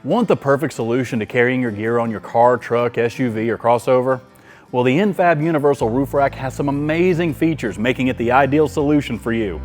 Want the perfect solution to carrying your gear on your car, truck, SUV, or crossover? Well, the N-Fab Universal Roof Rack has some amazing features, making it the ideal solution for you.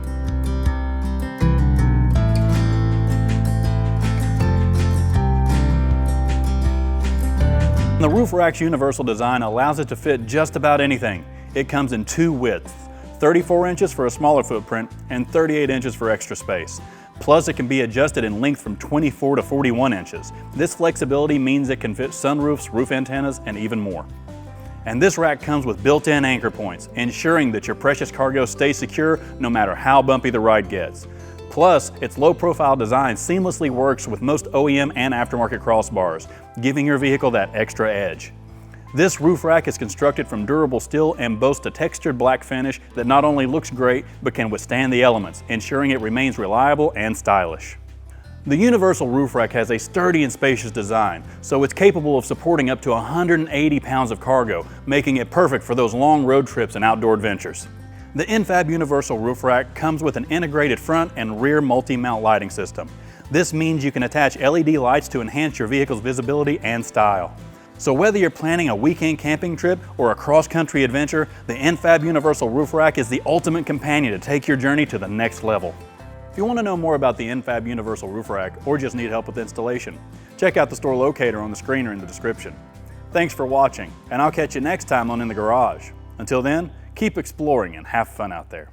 The roof rack's universal design allows it to fit just about anything. It comes in two widths, 34 inches for a smaller footprint and 38 inches for extra space. Plus, it can be adjusted in length from 24 to 41 inches. This flexibility means it can fit sunroofs, roof antennas, and even more. And this rack comes with built-in anchor points, ensuring that your precious cargo stays secure no matter how bumpy the ride gets. Plus, its low-profile design seamlessly works with most OEM and aftermarket crossbars, giving your vehicle that extra edge. This roof rack is constructed from durable steel and boasts a textured black finish that not only looks great, but can withstand the elements, ensuring it remains reliable and stylish. The universal roof rack has a sturdy and spacious design, so it's capable of supporting up to 180 pounds of cargo, making it perfect for those long road trips and outdoor adventures. The N-Fab Universal Roof Rack comes with an integrated front and rear multi-mount lighting system. This means you can attach LED lights to enhance your vehicle's visibility and style. So whether you're planning a weekend camping trip or a cross-country adventure, the N-Fab Universal Roof Rack is the ultimate companion to take your journey to the next level. If you want to know more about the N-Fab Universal Roof Rack or just need help with installation, check out the store locator on the screen or in the description. Thanks for watching, and I'll catch you next time on In the Garage. Until then, keep exploring and have fun out there.